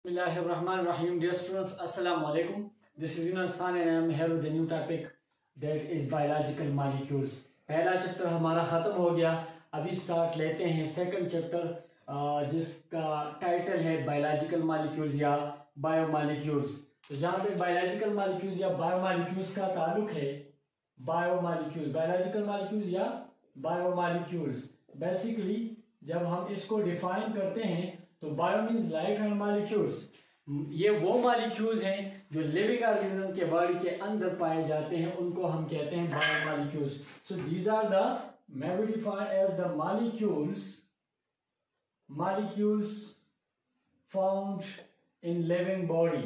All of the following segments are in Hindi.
Bismillahirrahmanirrahim. Dear students, Assalamu alaikum. This is Yunus Khan and I am here with a new topic that is biological molecules. पहला चैप्टर हमारा खत्म हो गया. अभी स्टार्ट लेते हैं सेकंड चैप्टर जिसका टाइटल है बायोलॉजिकल मॉलिक्यूल्स या बायोमॉलिक्यूल्स. तो जहाँ पे बायोलॉजिकल मॉलिक्यूल्स या बायोमॉलिक्यूल्स का ताल्लुक है, बायोमॉलिक्यूल्स, बायोलॉजिकल मॉलिक्यूल्स या बायोमॉलिक्यूल्स, बेसिकली जब हम इसको डिफाइन करते हैं तो bio means life and molecules. ये वो मॉलिक्यूल्स हैं जो लिविंग ऑर्गेनिज्म के बॉडी के अंदर पाए जाते हैं, उनको हम कहते हैं biomolecules. So these are the may be defined as the molecules found in living body.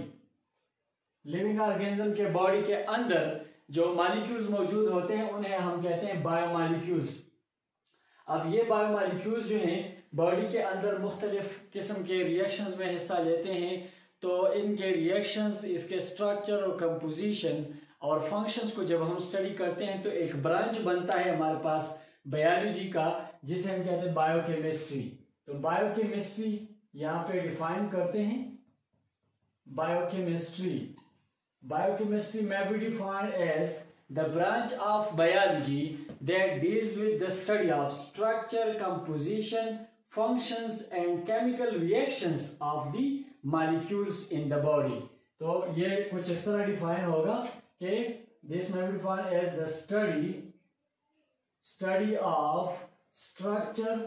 Living organism के बॉडी के अंदर जो मॉलिक्यूल्स मौजूद होते हैं उन्हें हम कहते हैं बायोमॉलिक्यूल्स. अब ये बायोमॉलिक्यूल्स जो हैं बॉडी के अंदर मुख्तलिफ किस्म के रिएक्शंस में हिस्सा लेते हैं. तो इनके रिएक्शंस, इसके स्ट्रक्चर और कंपोजिशन और फंक्शंस को जब हम स्टडी करते हैं तो एक ब्रांच बनता है हमारे पास बायोलॉजी का, जिसे हम कहते हैं बायोकेमिस्ट्री. तो बायोकेमिस्ट्री यहां पे डिफाइन करते हैं. Biochemistry may be defined as the branch of biology that deals with the study of structure, composition, functions and chemical reactions of the molecules in the body. तो ये कुछ इस तरह डिफाइन होगा कि this may be defined as the study of structure,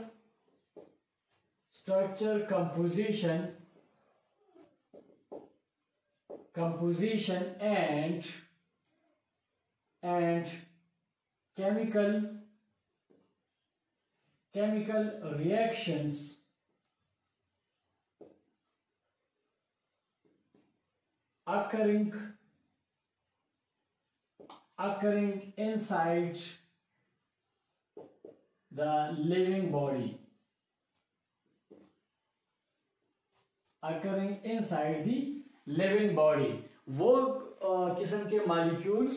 composition and chemical reactions occurring inside the living body. वो किस्म के मॉलिक्यूल्स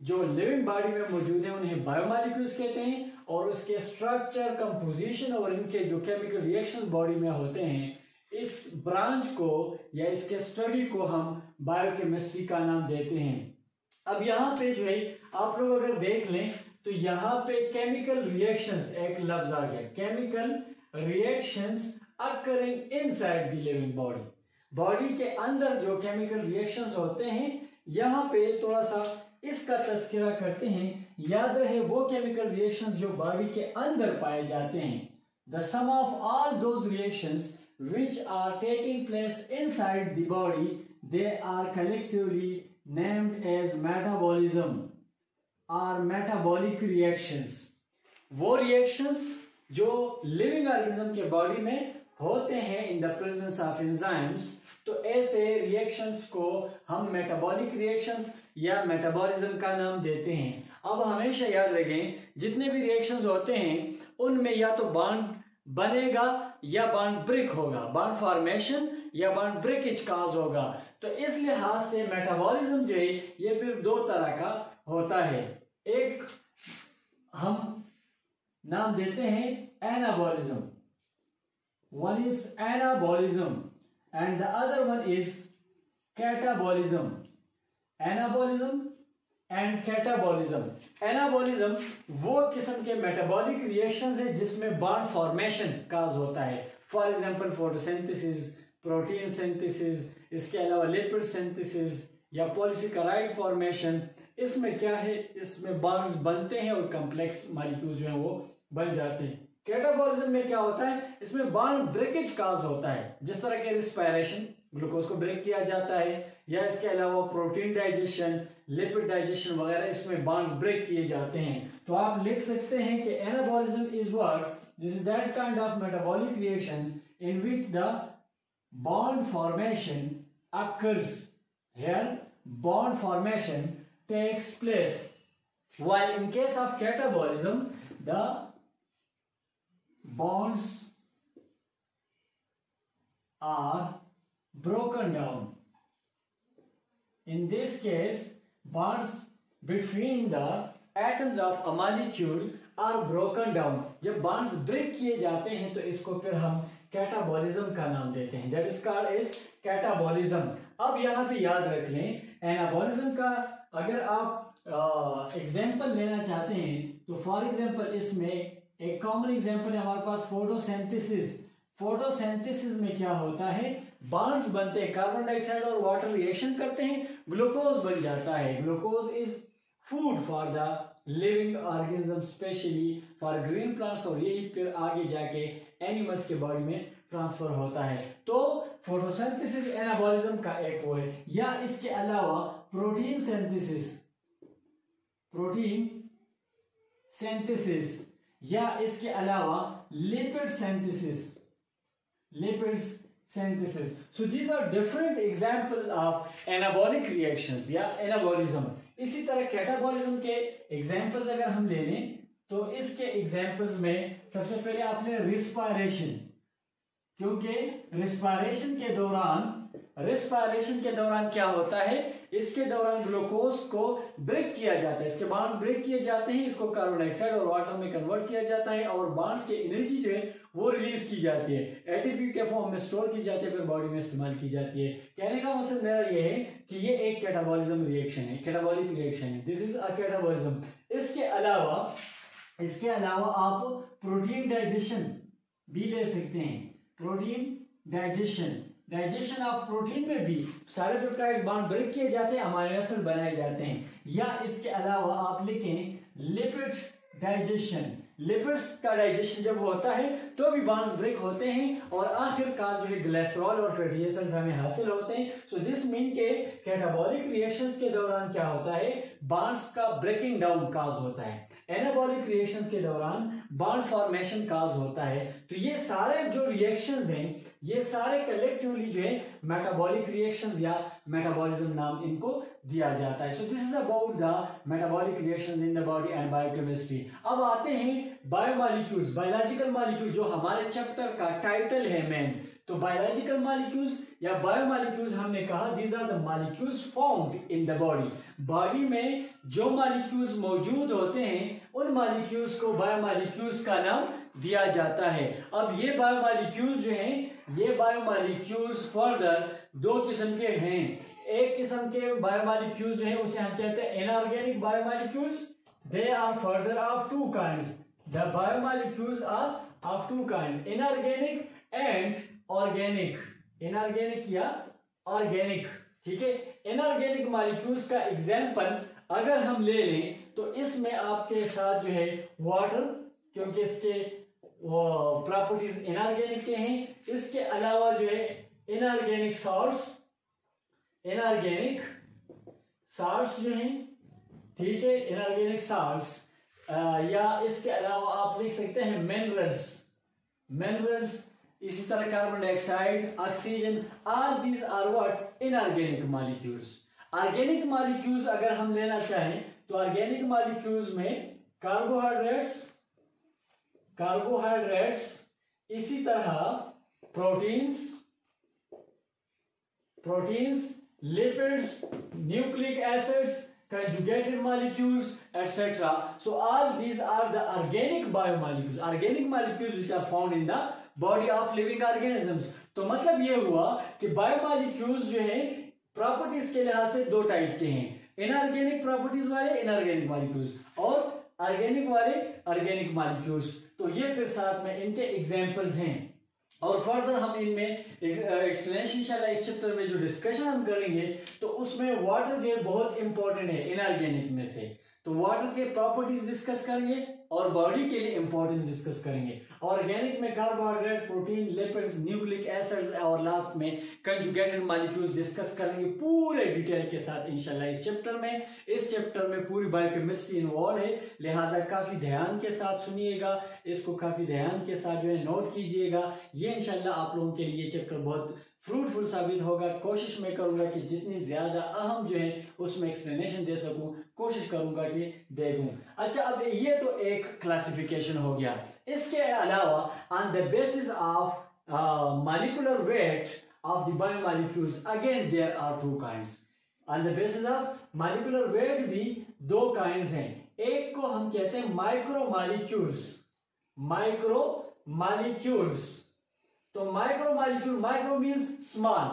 जो लिविंग बॉडी में मौजूद हैं उन्हें बायोमॉलिक्यूल्स कहते हैं, और उसके स्ट्रक्चर, कंपोजिशन और इनके जो केमिकल रिएक्शंस बॉडी में होते हैं, इस ब्रांच को या इसके स्टडी को हम बायोकेमिस्ट्री का नाम देते हैं. अब यहाँ पे जो है आप लोग अगर देख लें तो यहाँ पे केमिकल रिएक्शंस एक लफ्ज आ गया. Chemical reactions occurring inside the living body. Body के अंदर जो केमिकल रिएक्शंस होते हैं, यहाँ पे थोड़ा सा इसका तस्करा करते हैं. याद रहे वो केमिकल रिएक्शंस जो बॉडी के अंदर पाए जाते हैं. The sum of all those reactions which are taking place inside the body, they are collectively named as metabolism or metabolic reactions. वो रिएक्शंस जो लिविंग ऑर्गेनिज्म के बॉडी में होते हैं in the presence of enzymes, तो ऐसे रिएक्शंस को हम मेटाबॉलिक रिएक्शंस या मेटाबॉलिज्म का नाम देते हैं. अब हमेशा याद रखें जितने भी रिएक्शंस होते हैं उनमें या तो बॉन्ड बनेगा या बॉन्ड ब्रेक होगा, बॉन्ड फॉर्मेशन या बॉन्ड ब्रेकेज काज होगा. तो इस लिहाज से मेटाबॉलिज्म जो है ये फिर दो तरह का होता है. एक हम नाम देते हैं anabolism, one is anabolism and the other one is catabolism. Anabolism and catabolism. Anabolism वो किस्म के मेटाबॉलिक रिएक्शंस है जिसमें बॉन्ड फॉर्मेशन काज होता है. For example photosynthesis, protein synthesis, इसके अलावा लिपिड सिंथेसिस या पॉलीसेकेराइड फॉर्मेशन. इसमें क्या है, इसमें बॉन्ड्स बनते हैं और कॉम्प्लेक्स मॉलिक्यूल्स जो है वो बन जाते हैं. कैटाबॉलिज्म में क्या होता है, इसमें बॉन्ड ब्रेकेज काज होता है. जिस तरह के रिस्पायरेशन, ग्लूकोज को ब्रेक किया जाता है, या इसके अलावा प्रोटीन डाइजेशन, लिपिड डाइजेशन वगैरह, इसमें बॉन्ड्स ब्रेक किए जाते हैं. तो आप लिख सकते हैं कि anabolism is what, this is that kind of metabolic reactions in which the bond formation occurs. Here bond formation takes place, while in case of catabolism the bonds are broken down. In this case bonds between the atoms of a molecule are broken down. जब bonds break किए जाते हैं तो इसको फिर हम कैटाबॉलिज्म का नाम देते हैं, that is called as catabolism. अब यहाँ पे याद रख लें, एनाबॉलिज्म का अगर आप एग्जाम्पल लेना चाहते हैं तो फॉर एग्जाम्पल इसमें एक कॉमन एग्जाम्पल है हमारे पास फोटोसिंथेसिस। फोटोसिंथेसिस में क्या होता है, बॉन्ड्स बनते हैं, कार्बन डाइऑक्साइड और वाटर रिएक्शन करते हैं, ग्लूकोज बन जाता है। Glucose is food for the living organism, specially for green plants, और यही फिर आगे जाके एनिमल्स के बॉडी में ट्रांसफर होता है। तो फोटोसिंथेसिस एनाबॉलिज्म का एक वो है। या इसके अलावा प्रोटीन सिंथेसिस, प्रोटीन सिंथेसिस, या इसके अलावा lipid synthesis, lipids synthesis. So these are different examples of anabolic reactions या anabolism. इसी तरह कैटाबॉलिज्म के एग्जाम्पल्स अगर हम ले लें तो इसके एग्जाम्पल्स में सबसे पहले आपने रिस्पायरेशन, क्योंकि रिस्पायरेशन के दौरान क्या होता है, इसके दौरान ग्लूकोज को ब्रेक किया जाता है, इसके बॉन्ड्स ब्रेक किए जाते हैं, इसको कार्बन डाइऑक्साइड और वाटर में कन्वर्ट किया जाता है और बॉन्ड्स की एनर्जी जो है वो रिलीज की जाती है, एटीपी के फॉर्म में स्टोर की जाती है, फिर बॉडी में इस्तेमाल की जाती है। कहने का मतलब मेरा ये है कि ये एक कैटाबॉलिज्म रिएक्शन है, कैटाबॉलिक रिएक्शन है, दिस इज अ कैटाबॉलिज्म। इसके अलावा आप प्रोटीन डाइजेशन भी ले सकते हैं, प्रोटीन डाइजेशन ऑफ प्रोटीन में भी सारे पेप्टाइड्स बॉन्ड ब्रेक किए जाते हैं, अमीनो एसिड बनाए जाते हैं। या इसके अलावा आप लिखें लिपिड डाइजेशन, लिपिड्स का डाइजेशन जब होता है तो भी बॉन्ड्स ब्रेक होते हैं और आखिरकार जो है ग्लिसरॉल और फैटी एसिड्स हमें हासिल होते हैं। सो दिस मीन के कैटाबॉलिक रिएक्शंस के दौरान क्या होता है, बॉन्ड्स का ब्रेकिंग डाउन काज होता है, एनाबॉलिक रिएक्शंस के दौरान बॉन्ड फॉर्मेशन काज होता है। तो ये सारे जो रिएक्शंस हैं ये सारे कलेक्टिवली जो है मेटाबॉलिक रिएक्शंस या मेटाबॉलिज्म नाम इनको दिया जाता है। So this is about the metabolic reactions in the body and biochemistry. अब आते हैं बायोमॉलिक्यूल्स, बायोलॉजिकल मॉलिक्यूल, जो हमारे चैप्टर का टाइटल है मेन। तो बायोलॉजिकल मॉलिक्यूल्स या बायोमॉलिक्यूल्स हमने कहा these are the molecules found in the body. Body में जो मॉलिक्यूल्स मौजूद होते हैं उन मॉलिक्यूल्स को बायोमॉलिक्यूल्स का नाम दिया जाता है। अब ये बायोमॉलिक्यूल्स जो हैं, ये बायोमॉलिक्यूल्स फर्दर दो किस्म के हैं। एक किस्म के बायोमॉलिक्यूल्स जो हैं उसे हम कहते हैं inorganic biomolecules, they are further of two kinds, the biomolecules are of two kind, inorganic and organic, inorganic या ऑर्गेनिक, ठीक है। इनऑर्गेनिक मॉलिक्यूल्स का एग्जांपल अगर हम ले लें तो इसमें आपके साथ जो है वाटर, क्योंकि इसके प्रॉपर्टीज इनऑर्गेनिक के हैं, इसके अलावा जो है इनऑर्गेनिक सॉल्ट्स, इनऑर्गेनिक सॉल्ट्स जो हैं, ठीक है, इनऑर्गेनिक सॉल्ट्स, या इसके अलावा आप लिख सकते हैं मिनरल्स, इसी तरह carbon dioxide, oxygen, all these are what inorganic molecules. Organic molecules अगर हम लेना चाहें तो ऑर्गेनिक मॉलिक्यूल्स में कार्बोहाइड्रेट्स, इसी तरह proteins, lipids, nucleic acids, conjugated molecules, etc. So all these are the organic biomolecules, organic molecules which are found in the body of living organisms. तो मतलब ये हुआ कि बायोमॉलिक्यूल्स जो है प्रॉपर्टीज के लिहाज से दो टाइप के हैं, इनऑर्गेनिक प्रॉपर्टीज वाले इनऑर्गेनिक मॉलिक्यूल्स और ऑर्गेनिक वाले ऑर्गेनिक मॉलिक्यूल्स। तो ये फिर साथ में इनके एग्जांपल्स हैं और फर्दर हम इनमें एक्सप्लेनेशन इंशाल्लाह इस चैप्टर में जो डिस्कशन हम करेंगे तो उसमें वाटर जो है बहुत इंपॉर्टेंट है इनऑर्गेनिक में से। तो वाटर के प्रॉपर्टीज डिस्कस करेंगे और बॉडी के लिए इंपॉर्टेंस डिस्कस करेंगे। ऑर्गेनिक में carbohydrate, protein, lipids, nucleic acids और लास्ट में कंजुगेटेड मॉलिक्यूल्स डिस्कस करेंगे पूरे डिटेल के साथ इंशाल्लाह इस चैप्टर में। इस चैप्टर में पूरी बायोकेमिस्ट्री इन्वॉल्व है, लिहाजा काफी ध्यान के साथ सुनिएगा, इसको काफी ध्यान के साथ जो है नोट कीजिएगा। ये इंशाल्लाह आप लोगों के लिए चैप्टर बहुत फ्रूटफुल साबित होगा। कोशिश मैं करूंगा कि जितनी ज्यादा अहम जो है उसमें एक्सप्लेनेशन दे सकूं, कोशिश करूंगा कि दे दूं। अच्छा, अब ये तो एक क्लासिफिकेशन हो गया। इसके अलावा on the basis of molecular weight of the biomolecules again there are two kinds. On the basis of molecular weight भी दो काइंड्स हैं। एक को हम कहते हैं माइक्रोमॉलिक्यूल्स, तो micro molecule, micro means small,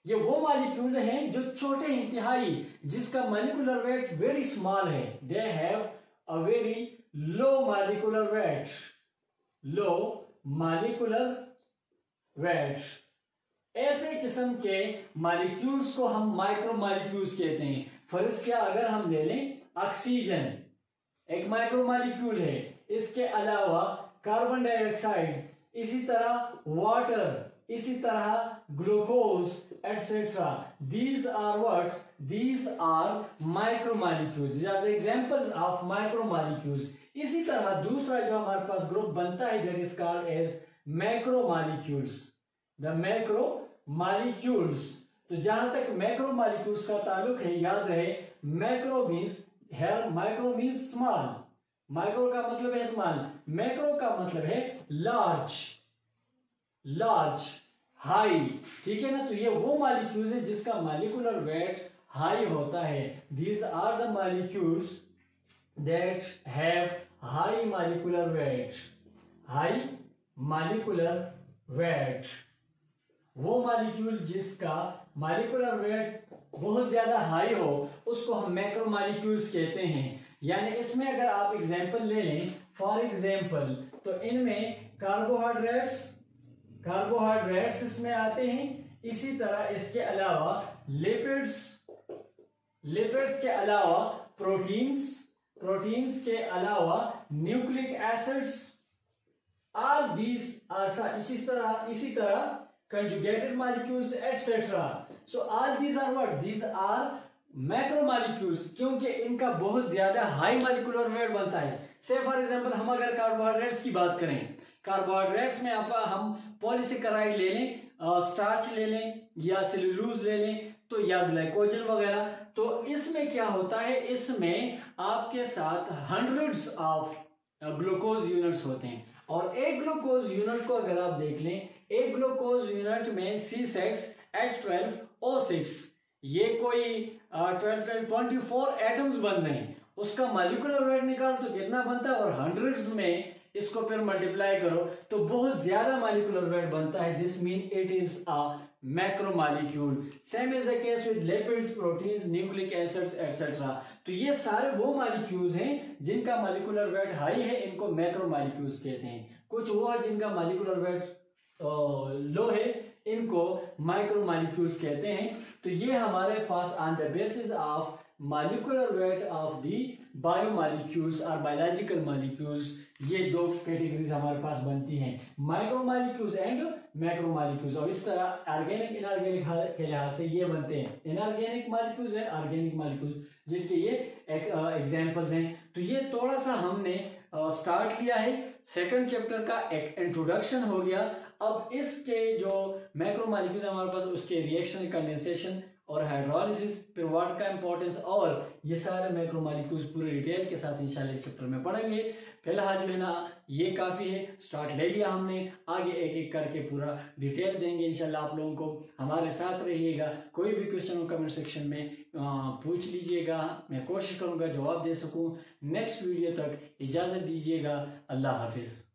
ये वो मालिक्यूल हैं जो छोटे इंतहाई, जिसका मॉलिक्यूलर वेट वेरी स्मॉल है, they have a very low molecular weight, low molecular weight. ऐसे किस्म के मॉलिक्यूल्स को हम माइक्रो मॉलिक्यूल्स कहते हैं। फर्ज क्या, अगर हम ले लें ऑक्सीजन एक माइक्रो मॉलिक्यूल है, इसके अलावा कार्बन डाइऑक्साइड, इसी तरह वाटर, इसी तरह glucose etcetera, these are what, these are micromolecules, these are the examples of macromolecules। इसी तरह दूसरा जो हमारे पास ग्रुप बनता है that is called as macromolecules, the macromolecules। तो जहां तक मैक्रोमोलिक्यूल्स का ताल्लुक है, याद रहे मैक्रो मीन्स है, माइक्रो मीन्स स्मॉल, माइक्रो का मतलब है स्मॉल, मैक्रो का मतलब है लार्ज, लार्ज, हाई, ठीक है ना। तो ये वो मॉलिक्यूल्स है जिसका मॉलिक्यूलर वेट हाई होता है। These are the molecules that have high molecular weight, high molecular weight. वो मॉलिक्यूल जिसका मॉलिक्यूलर वेट बहुत ज्यादा हाई हो उसको हम मैक्रो मॉलिक्यूल्स कहते हैं। यानी इसमें अगर आप एग्जांपल ले लें, फॉर एग्जांपल, तो इनमें कार्बोहाइड्रेट्स, कार्बोहाइड्रेट्स इसमें आते हैं, इसी तरह इसके अलावा लिपिड्स, लिपिड्स के अलावा प्रोटीन्स, प्रोटीन्स के अलावा nucleic acids, all these are, इसी तरह conjugated molecules etc। so all these are what, these are macromolecules, क्योंकि इनका बहुत ज्यादा हाई मॉलिक्यूलर वेट बनता है। से फॉर एग्जांपल हम अगर कार्बोहाइड्रेट्स की बात करें, कार्बोहाइड्रेट्स में हम पॉलीसेकेराइड ले लें, स्टार्च ले लें या सेलुलोज ले लें, तो या ग्लाइकोजन वगैरह, तो इसमें क्या होता है, इसमें आपके साथ हंड्रेड्स ऑफ ग्लूकोज यूनिट्स होते हैं। और एक ग्लूकोज यूनिट को अगर आप देख लें, एक ग्लूकोज यूनिट में C6H12O6, ये कोई 24 एटम्स बन रहे हैं, उसका मॉलिक्यूलर वेट निकाल तो कितना बनता है, और हंड्रेड्स में इसको फिर मल्टीप्लाई करो तो बहुत ज्यादा मॉलिक्यूलर वेट बनता है। This mean it is a macromolecule. Same is the case with lipids, proteins, nucleic acids etcetera. तो ये सारे वो मॉलिक्यूल्स हैं जिनका मॉलिक्यूलर वेट हाई है, इनको मैक्रोमोलिक्यूल्स कहते हैं। कुछ वो है जिनका मॉलिक्यूलर वेट लो है, इनको माइक्रोमोलिक्यूल्स कहते हैं। तो ये हमारे pass on the basis of molecular weight of the biomolecules और biological molecules, ये दो कैटेगरीज हमारे पास बनती हैं, माइक्रोमोलिक्यूल्स एंड मैक्रोमोलिक्यूल्स। और इस तरह ऑर्गेनिक इनऑर्गेनिक के लिहाज से ये बनते हैं inorganic molecules and organic molecules, जिनके ये एग्जांपल्स हैं। तो ये थोड़ा सा हमने स्टार्ट लिया है, सेकंड चैप्टर का एक इंट्रोडक्शन हो गया। अब इसके जो मैक्रोमोलिक्यूल्स हमारे पास, उसके रिएक्शन, कंडेंसेशन और हाइड्रोलिसिस, फिर वाटर का इंपॉर्टेंस, और ये सारे मैक्रोमोलिक्यूल्स पूरे डिटेल के साथ इंशाल्लाह इस चैप्टर में पढ़ेंगे। फिलहाल जो है ना ये काफ़ी है, स्टार्ट ले लिया हमने, आगे एक एक करके पूरा डिटेल देंगे इंशाल्लाह आप लोगों को। हमारे साथ रहिएगा, कोई भी क्वेश्चन हो कमेंट सेक्शन में पूछ लीजिएगा, मैं कोशिश करूँगा जवाब दे सकूँ। नेक्स्ट वीडियो तक इजाज़त दीजिएगा, अल्लाह हाफिज़।